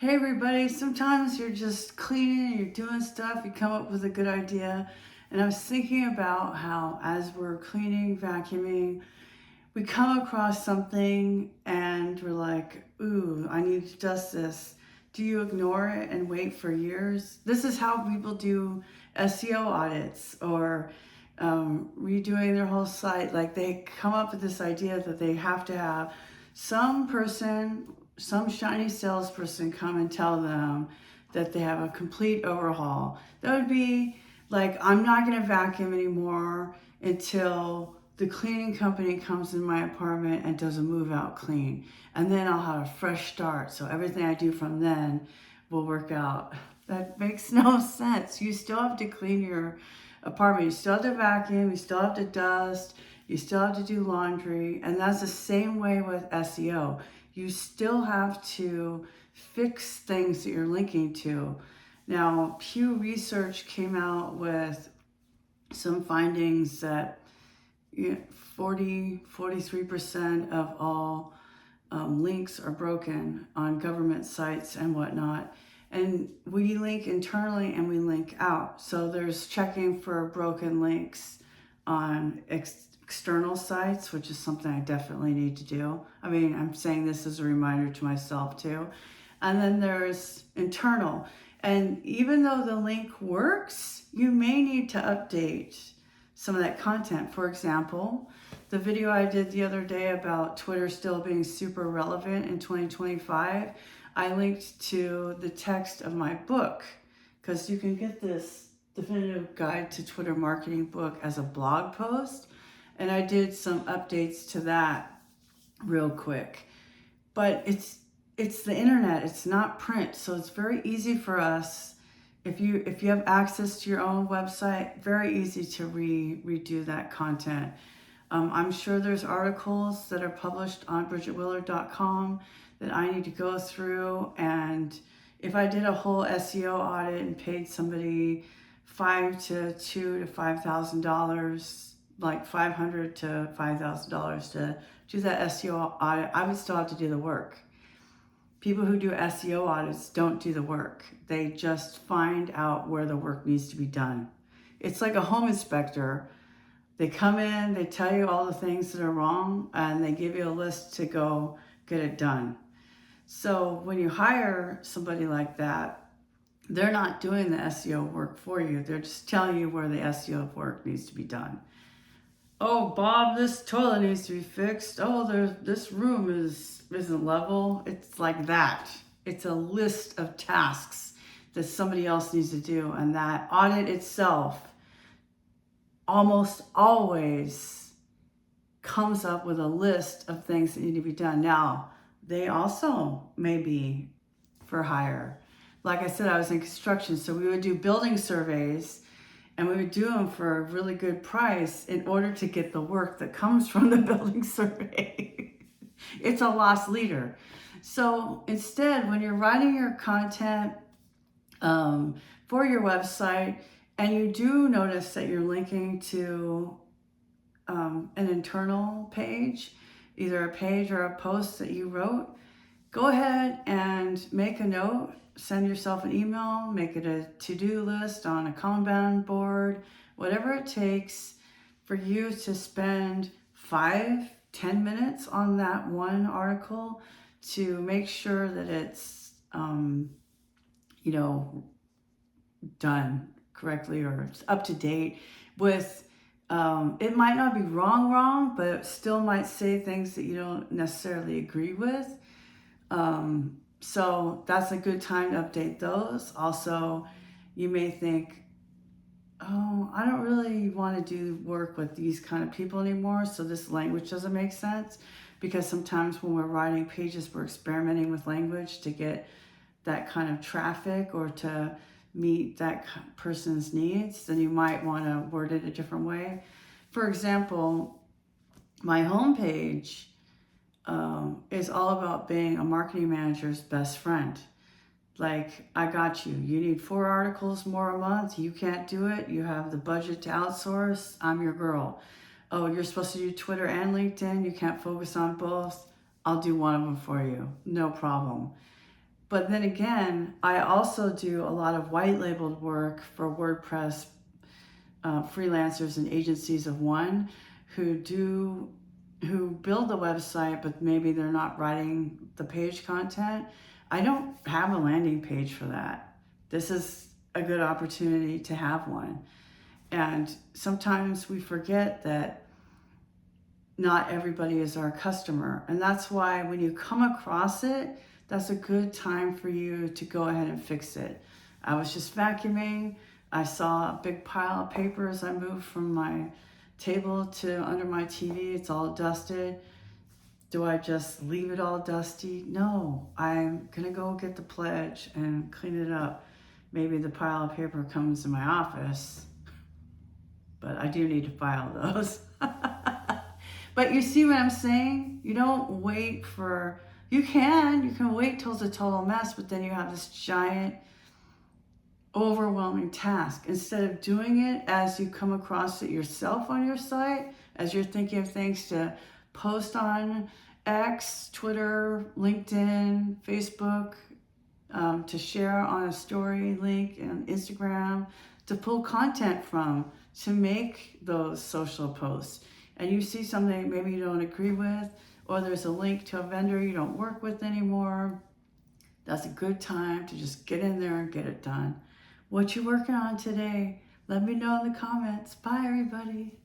Hey everybody, sometimes you're just cleaning, you're doing stuff, you come up with a good idea. And I was thinking about how as we're cleaning, vacuuming, we come across something and we're like, ooh, I need to dust this. Do you ignore it and wait for years? This is how people do SEO audits or redoing their whole site. Like they come up with this idea that they have to have some person, some shiny salesperson come and tell them that they have a complete overhaul. That would be like, I'm not going to vacuum anymore until the cleaning company comes in my apartment and does a move out clean. And then I'll have a fresh start. So everything I do from then will work out. That makes no sense. You still have to clean your apartment. You still have to vacuum. You still have to dust. You still have to do laundry. And that's the same way with SEO. You still have to fix things that you're linking to. Now, Pew Research came out with some findings that 43% of all links are broken on government sites and whatnot. And we link internally and we link out. So there's checking for broken links on external sites, which is something I definitely need to do. I mean, I'm saying this as a reminder to myself too. And then there's internal. And even though the link works, you may need to update some of that content. For example, the video I did the other day about Twitter still being super relevant in 2025, I linked to the text of my book because you can get this definitive guide to Twitter marketing book as a blog post. And I did some updates to that real quick. But it's the internet, it's not print, so it's very easy for us. If you have access to your own website, very easy to redo that content. I'm sure there's articles that are published on bridgetwillard.com that I need to go through, and if I did a whole SEO audit and paid somebody $2,000 to $5,000, like $500 to $5,000 to do that SEO audit, I would still have to do the work. People who do SEO audits don't do the work. They just find out where the work needs to be done. It's like a home inspector. They come in, they tell you all the things that are wrong, and they give you a list to go get it done. So when you hire somebody like that, they're not doing the SEO work for you. They're just telling you where the SEO work needs to be done. Oh, Bob, this toilet needs to be fixed. Oh, this room isn't level. It's like that. It's a list of tasks that somebody else needs to do. And that audit itself almost always comes up with a list of things that need to be done. Now, they also may be for hire. Like I said, I was in construction, so we would do building surveys and we would do them for a really good price in order to get the work that comes from the building survey. It's a lost leader. So instead, when you're writing your content for your website and you do notice that you're linking to an internal page, either a page or a post that you wrote, go ahead and make a note. Send yourself an email, make it a to-do list on a Kanban board, whatever it takes for you to spend 5-10 minutes on that one article to make sure that it's, done correctly or it's up to date with, it might not be wrong, but it still might say things that you don't necessarily agree with. So that's a good time to update those. Also, you may think, oh, I don't really want to do work with these kind of people anymore, so this language doesn't make sense. Because sometimes when we're writing pages, we're experimenting with language to get that kind of traffic or to meet that person's needs, then you might want to word it a different way. For example, my homepage is all about being a marketing manager's best friend. Like, I got you. You need 4 articles more a month. You can't do it. You have the budget to outsource. I'm your girl. Oh, you're supposed to do Twitter and LinkedIn. You can't focus on both. I'll do one of them for you. No problem. But then again, I also do a lot of white labeled work for WordPress freelancers and agencies of one who build the website, but maybe they're not writing the page content. I don't have a landing page for that. This is a good opportunity to have one. And sometimes we forget that not everybody is our customer. And that's why when you come across it, that's a good time for you to go ahead and fix it. I was just vacuuming. I saw a big pile of papers. I moved from my table to under my TV. It's all dusted. Do I just leave it all dusty? No, I'm gonna go get the pledge and clean it up. Maybe the pile of paper comes in my office, but I do need to file those. But you see what I'm saying? You don't wait for, you can wait till it's a total mess, but then you have this giant, overwhelming task. Instead of doing it as you come across it yourself on your site, as you're thinking of things to post on X, Twitter, LinkedIn, Facebook, to share on a story link and Instagram, to pull content from, to make those social posts. And you see something maybe you don't agree with, or there's a link to a vendor you don't work with anymore, that's a good time to just get in there and get it done. What you working on today? Let me know in the comments. Bye, everybody.